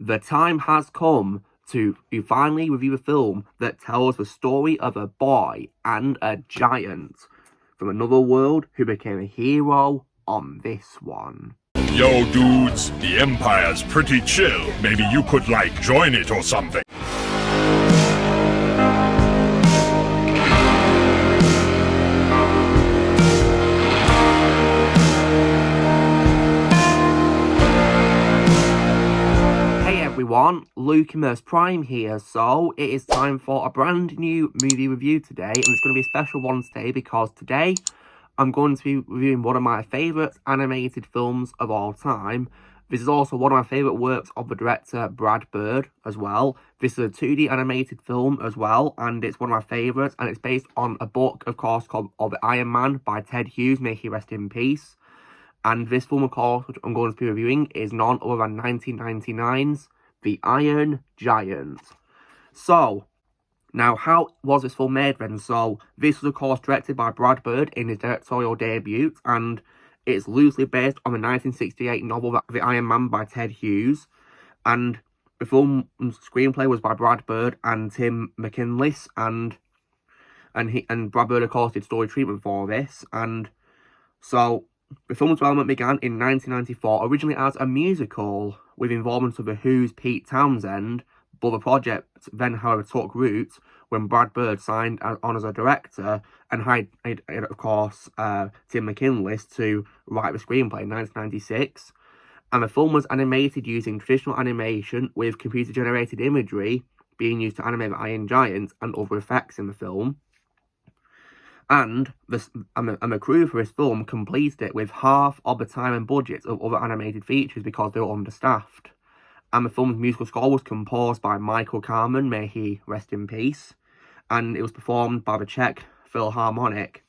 the time has come to finally review a film that tells the story of a boy and a giant from another world who became a hero on this one. Yo, dudes, the Empire's pretty chill. Maybe you could, join it or something. Everyone, Lukimus Prime here. So it is time for a brand new movie review today, and it's going to be a special one today because today I'm going to be reviewing one of my favourite animated films of all time. This is also one of my favourite works of the director Brad Bird as well. This is a 2D animated film as well, and it's one of my favourites, and it's based on a book, of course, called Of Iron Man by Ted Hughes, may he rest in peace. And this film, of course, which I'm going to be reviewing, is none other than 1999's The Iron Giant. So, now how was this film made then? So, this was of course directed by Brad Bird in his directorial debut, and it's loosely based on the 1968 novel The Iron Man by Ted Hughes. And the film's screenplay was by Brad Bird and Tim McInnes, and Brad Bird of course did story treatment for this. And so the film's development began in 1994, originally as a musical with involvement of The Who's Pete Townsend, but the project then, however, took root when Brad Bird signed on as a director and hired, of course, Tim McInnes to write the screenplay in 1996. And the film was animated using traditional animation with computer-generated imagery being used to animate the Iron Giant and other effects in the film. And the crew for this film completed it with half of the time and budget of other animated features because they were understaffed. And the film's musical score was composed by Michael Kamen, may he rest in peace, and it was performed by the Czech Philharmonic.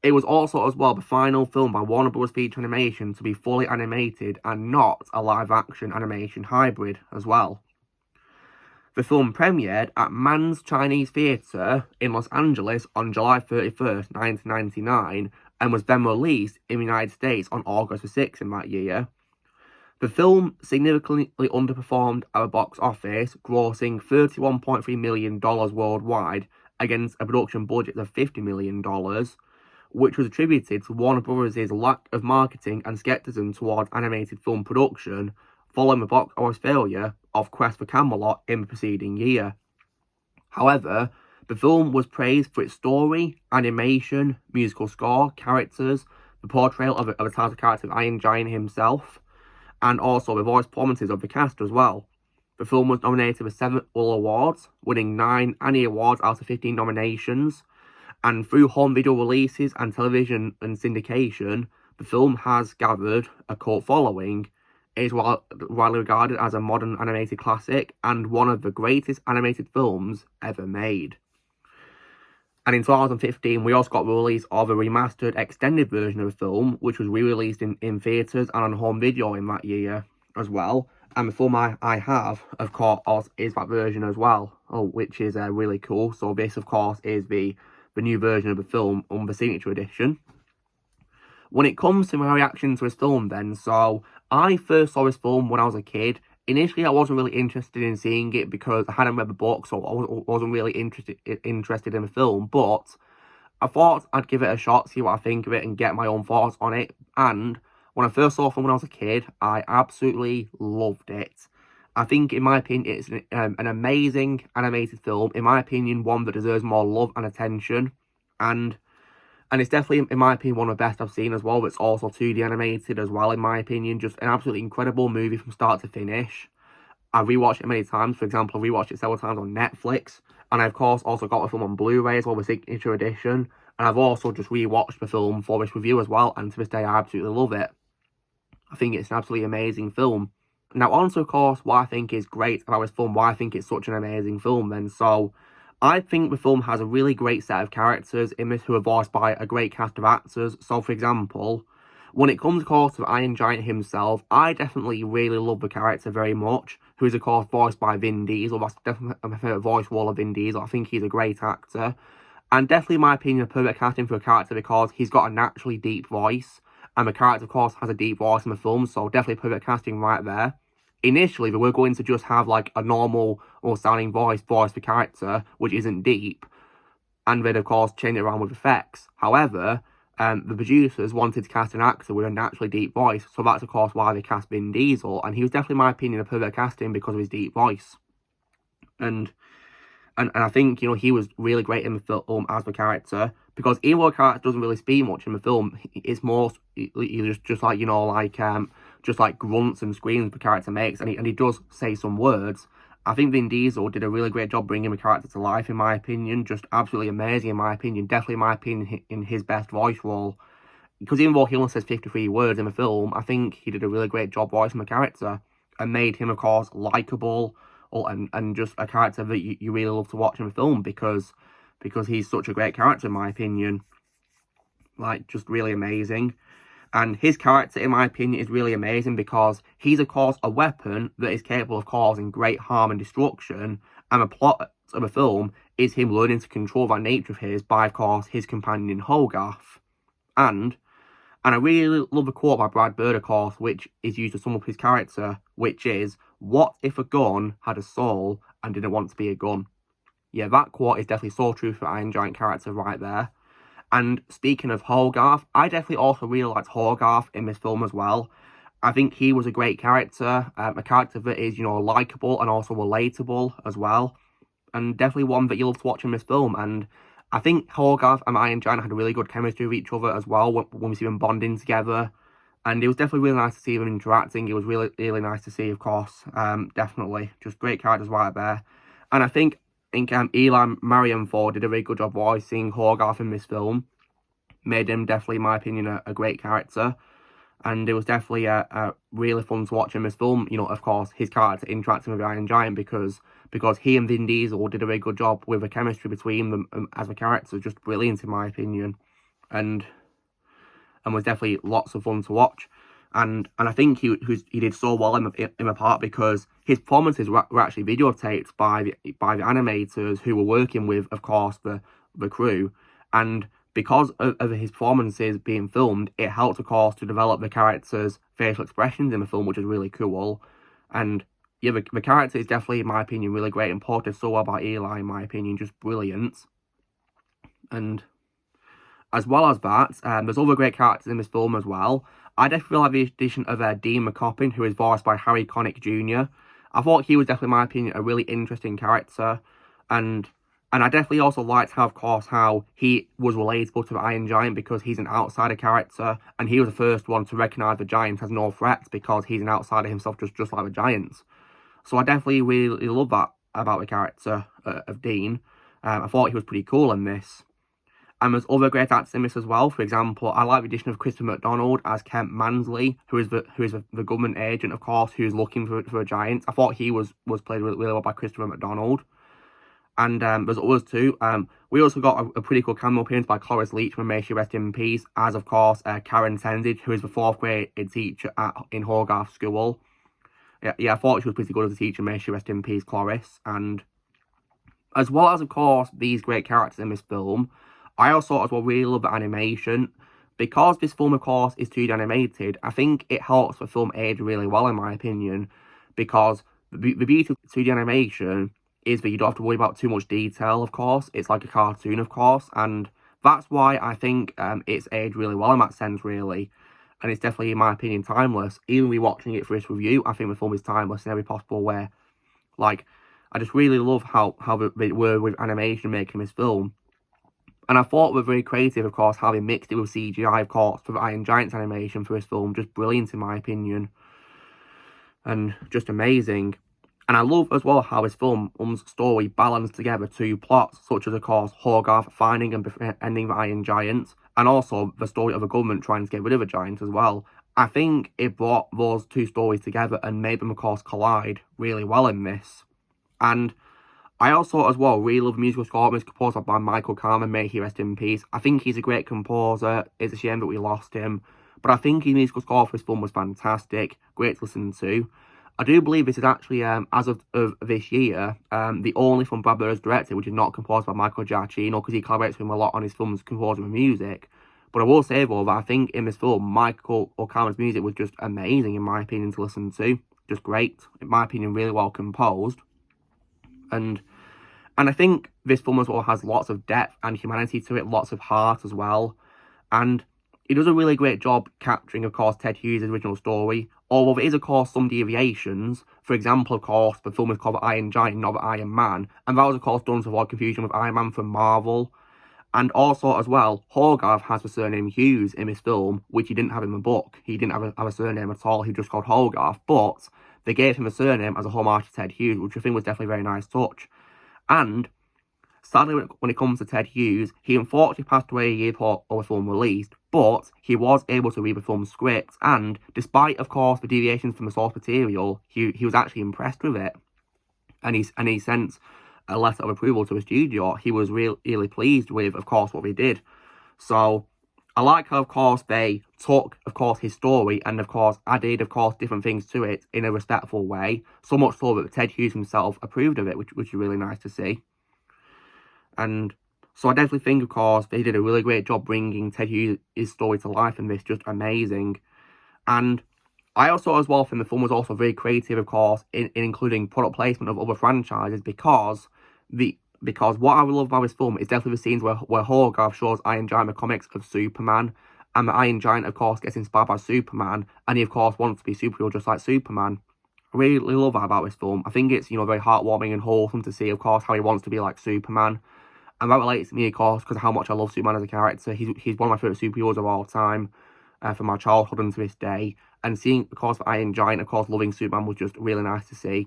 It was also, as well, the final film by Warner Bros. Feature Animation to be fully animated and not a live-action animation hybrid as well. The film premiered at Mann's Chinese Theatre in Los Angeles on July 31st, 1999, and was then released in the United States on August 6th in that year. The film significantly underperformed at the box office, grossing $31.3 million worldwide against a production budget of $50 million, which was attributed to Warner Bros.' lack of marketing and skepticism towards animated film production following the box office failure of Quest for Camelot in the preceding year. However, the film was praised for its story, animation, musical score, characters, the portrayal of the title character of Iron Giant himself, and also the voice performances of the cast as well. The film was nominated for 7 All Awards, winning 9 Annie Awards out of 15 nominations, and through home video releases and television and syndication, the film has gathered a cult following. It is widely regarded as a modern animated classic and one of the greatest animated films ever made. And in 2015, we also got the release of a remastered extended version of the film, which was re-released in theatres and on home video in that year as well. And the film I have, of course, is that version as well, which is really cool. So this, of course, is the new version of the film on the Signature Edition. When it comes to my reaction to this film then, so I first saw this film when I was a kid. Initially, I wasn't really interested in seeing it because I hadn't read the book, so I wasn't really interested in the film. But I thought I'd give it a shot, see what I think of it, and get my own thoughts on it. And when I first saw the film when I was a kid, I absolutely loved it. I think, in my opinion, it's an amazing animated film. In my opinion, one that deserves more love and attention. And it's definitely, in my opinion, one of the best I've seen as well. It's also 2D animated as well, in my opinion. Just an absolutely incredible movie from start to finish. I've rewatched it many times. For example, I rewatched it several times on Netflix. And I, of course, also got the film on Blu-ray as well, the Signature Edition. And I've also just rewatched the film for this review as well. And to this day, I absolutely love it. I think it's an absolutely amazing film. Now, on to, of course, what I think is great about this film, why I think it's such an amazing film then. So, I think the film has a really great set of characters in this who are voiced by a great cast of actors. So, for example, when it comes, of course, to Iron Giant himself, I definitely really love the character very much, who is, of course, voiced by Vin Diesel. That's definitely my favourite voice role of Vin Diesel. I think he's a great actor. And definitely, in my opinion, a perfect casting for a character because he's got a naturally deep voice. And the character, of course, has a deep voice in the film, so definitely perfect casting right there. initially they were going to just have like a normal or sounding voice for character, which isn't deep, and they'd of course change it around with effects. However, the producers wanted to cast an actor with a naturally deep voice, so that's of course why they cast Vin Diesel, and he was definitely, in my opinion, a perfect casting because of his deep voice. And I think, you know, he was really great in the film as the character, because even though the character doesn't really speak much in the film, it's more just like, you know, like just like grunts and screams the character makes, and he does say some words. I think Vin Diesel did a really great job bringing the character to life, in my opinion. Just absolutely amazing, in my opinion. Definitely, in my opinion, in his best voice role. Because even though he only says 53 words in the film, I think he did a really great job voicing the character and made him, of course, likeable, and just a character that you really love to watch in the film because he's such a great character, in my opinion. Like, just really amazing. And his character, in my opinion, is really amazing because he's, of course, a weapon that is capable of causing great harm and destruction. And the plot of the film is him learning to control that nature of his by, of course, his companion Hogarth. And I really love a quote by Brad Bird, of course, which is used to sum up his character, which is, "What if a gun had a soul and didn't want to be a gun?" Yeah, that quote is definitely so true for Iron Giant character right there. And speaking of Hogarth, I definitely also really liked Hogarth in this film as well. I think he was a great character, a character that is, you know, likeable and also relatable as well. And definitely one that you love to watch in this film. And I think Hogarth and Iron Giant had a really good chemistry with each other as well when we see them bonding together. And it was definitely really nice to see them interacting. It was really, really nice to see, of course. Definitely. Just great characters right there. And I think Eli Marienthal did a very good job voicing Hogarth in this film. Made him definitely, in my opinion, a great character. And it was definitely a really fun to watch in this film. You know, of course, his character interacting with Iron Giant because he and Vin Diesel did a very good job with the chemistry between them as a character. Just brilliant, in my opinion. And was definitely lots of fun to watch. And I think he did so well in the part because his performances were actually videotaped by the animators who were working with, of course, the crew. And because of his performances being filmed, it helped, of course, to develop the character's facial expressions in the film, which is really cool. And yeah, the character is definitely, in my opinion, really great and portrayed so well by Eli, in my opinion, just brilliant. And as well as that, there's other great characters in this film as well. I definitely like the addition of Dean McCoppin, who is voiced by Harry Connick Jr. I thought he was definitely, in my opinion, a really interesting character. And I definitely also liked how, of course, how he was relatable to the Iron Giant because he's an outsider character. And he was the first one to recognise the Giant as no threat because he's an outsider himself, just like the Giants. So I definitely really love that about the character of Dean. I thought he was pretty cool in this. And there's other great actors in this as well. For example, I like the addition of Christopher McDonald as Kemp Mansley, who is the government agent, of course, who's looking for a giant. I thought he was played really well by Christopher McDonald. And there's others too. We also got a pretty cool cameo appearance by Cloris Leachman, may she rest in peace, as of course Karen Tenzage, who is the 4th grade teacher in Hogarth School. Yeah, I thought she was pretty good as a teacher, may she rest in peace, Cloris. And as well as, of course, these great characters in this film, I also as well really love the animation. Because this film, of course, is 2D animated, I think it helps the film age really well, in my opinion. Because the beauty of 2D animation is that you don't have to worry about too much detail, of course. It's like a cartoon, of course. And that's why I think it's aged really well in that sense, really. And it's definitely, in my opinion, timeless. Even rewatching it for this review, I think the film is timeless in every possible way. Like, I just really love how they were with animation making this film. And I thought they were very creative, of course, how they mixed it with CGI, of course, for the Iron Giant's animation for this film. Just brilliant, in my opinion. And just amazing. And I love as well how this film's story balanced together 2 plots, such as, of course, Hogarth finding and befriending the Iron Giant, and also the story of the government trying to get rid of the Giant as well. I think it brought those 2 stories together and made them, of course, collide really well in this. And I also, as well, really love the musical score composed by Michael Kamen, may he rest in peace. I think he's a great composer. It's a shame that we lost him. But I think his musical score for this film was fantastic. Great to listen to. I do believe this is actually, as of this year, the only film Brad Bird has directed which is not composed by Michael Giacchino, because he collaborates with him a lot on his films composing the music. But I will say, though, that I think in this film, Michael O'Connell's music was just amazing, in my opinion, to listen to. just great. In my opinion, really well composed. And I think this film as well has lots of depth and humanity to it, lots of heart as well. And it does a really great job capturing, of course, Ted Hughes' original story. Although there is, of course, some deviations. For example, of course, the film is called Iron Giant, not Iron Man. And that was, of course, done to avoid confusion with Iron Man from Marvel. And also, as well, Hogarth has the surname Hughes in this film, which he didn't have in the book. He didn't have a surname at all. He was just called Hogarth. But they gave him a surname as a homage to Ted Hughes, which I think was definitely a very nice touch. And sadly, when it comes to Ted Hughes, he unfortunately passed away a year before the film released, but he was able to read the film's script, and despite, of course, the deviations from the source material, he was actually impressed with it, and he sent a letter of approval to the studio. He was really pleased with, of course, what they did. So I like how, of course, they took, of course, his story and, of course, added, of course, different things to it in a respectful way, so much so that Ted Hughes himself approved of it, which is really nice to see. And so I definitely think, of course, they did a really great job bringing Ted Hughes' story to life, and this just amazing. And I also, as well, think the film was also very creative, of course, in including product placement of other franchises, because what I love about this film is definitely the scenes where Hogarth shows Iron Giant the comics of Superman, and the Iron Giant, of course, gets inspired by Superman, and he, of course, wants to be superhero just like Superman. I really love that about this film. I think it's, very heartwarming and wholesome to see, of course, how he wants to be like Superman. And that relates to me, of course, because of how much I love Superman as a character. He's one of my favourite superheroes of all time, from my childhood and to this day. And seeing, of course, the Iron Giant, of course, loving Superman was just really nice to see.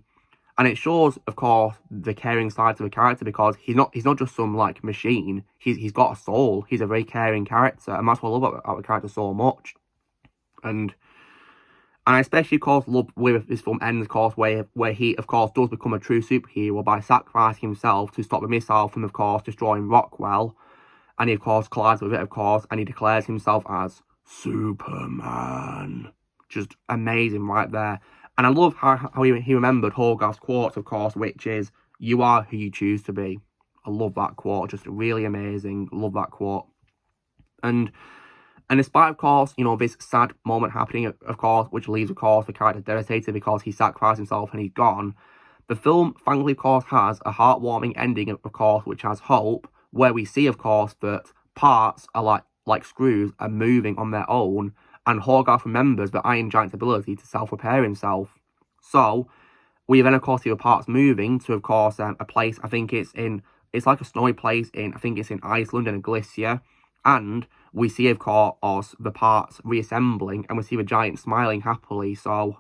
And it shows, of course, the caring side to the character, because he's not just some, like, machine. He's got a soul. He's a very caring character, and that's what I love about the character so much. And I especially, of course, love where this film ends, of course, where he, of course, does become a true superhero by sacrificing himself to stop the missile from, of course, destroying Rockwell. And he, of course, collides with it, of course, and he declares himself as Superman. Just amazing right there. And I love how he remembered Hogarth's quote, of course, which is, "You are who you choose to be." I love that quote. Just really amazing. Love that quote. And despite, of course, this sad moment happening, of course, which leaves, of course, the character devastated because he sacrificed himself and he's gone, the film, thankfully, of course, has a heartwarming ending, of course, which has hope, where we see, of course, that parts are like screws are moving on their own, and Hogarth remembers the Iron Giant's ability to self-repair himself. So we then, of course, see the parts moving to, of course, a place, I think it's like a snowy place I think it's in Iceland, in a glacier. And we see, of course, the parts reassembling, and we see the giant smiling happily. So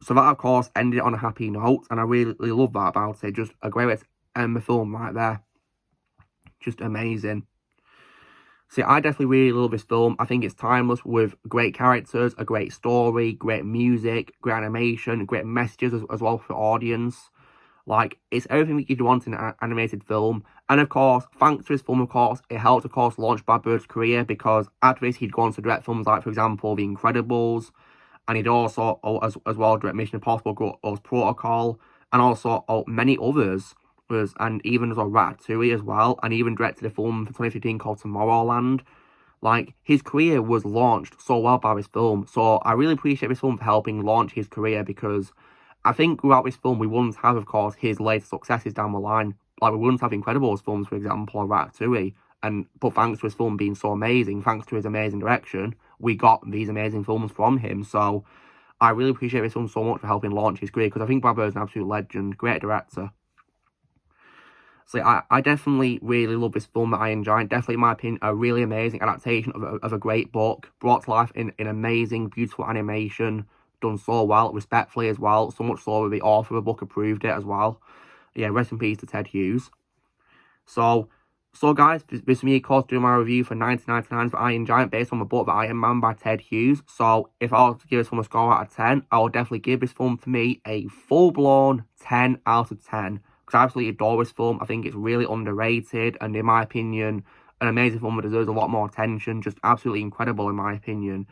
that, of course, ended on a happy note, and I really love that about it. Just a great way to end the film right there. Just amazing. See, I definitely really love this film. I think it's timeless, with great characters, a great story, great music, great animation, great messages as well for the audience. Like, it's everything that you'd want in an animated film. And, of course, thanks to this film, of course, it helped, of course, launch Brad Bird's career, because after this, he'd gone to direct films like, for example, The Incredibles, and he'd also, as well, direct Mission Impossible, Ghost Protocol, and also many others, and even as well Ratatouille as well, and even directed a film for 2015 called Tomorrowland. Like, his career was launched so well by this film, so I really appreciate this film for helping launch his career, because I think without this film, we wouldn't have, of course, his later successes down the line. Like, we wouldn't have Incredibles films, for example, or Ratatouille. But thanks to his film being so amazing, thanks to his amazing direction, we got these amazing films from him. So I really appreciate this film so much for helping launch his career, because I think Brad Bird's an absolute legend, great director. So I definitely really love this film, The Iron Giant. Definitely, in my opinion, a really amazing adaptation of a great book, brought to life in amazing, beautiful animation, done so well, respectfully as well, so much so that the author of the book approved it as well. Yeah, rest in peace to Ted Hughes. So guys, this is me, of course, doing my review for 1999 for Iron Giant, based on the book The Iron Man by Ted Hughes. So if I was to give this film a score out of 10, I would definitely give this film, for me, a full-blown 10 out of 10. Because I absolutely adore this film. I think it's really underrated, and in my opinion, an amazing film that deserves a lot more attention. Just absolutely incredible, in my opinion.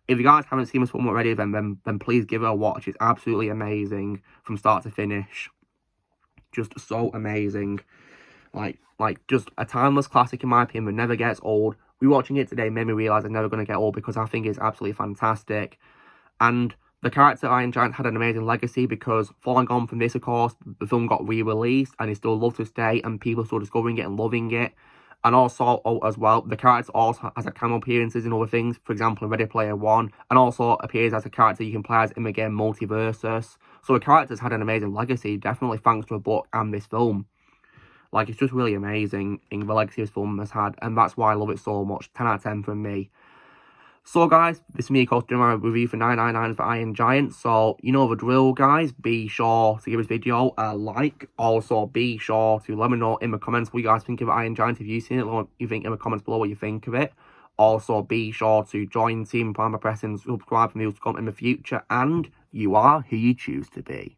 If you guys haven't seen this film already, then please give it a watch. It's absolutely amazing from start to finish. Just so amazing. Like just a timeless classic, in my opinion, that never gets old. Rewatching it today made me realise I'm never going to get old, because I think it's absolutely fantastic. And The character Iron Giant had an amazing legacy because following on from this, of course, the film got re-released and is still loved to this day, and people are still discovering it and loving it. And also, as well, the character also has a cameo appearances in other things, for example, in Ready Player One, and also appears as a character you can play as in the game Multiversus. So the character's had an amazing legacy, definitely thanks to the book and this film. Like, it's just really amazing in the legacy this film has had, and that's why I love it so much. 10 out of 10 from me. So guys, this is me, of course, doing my review for 999 for Iron Giant. So, you know the drill, guys. Be sure to give this video a like. Also, be sure to let me know in the comments what you guys think of Iron Giant. If you've seen it, let me know what you think in the comments below what you think of it. Also, be sure to join the team by pressing subscribe for news to come in the future. And you are who you choose to be.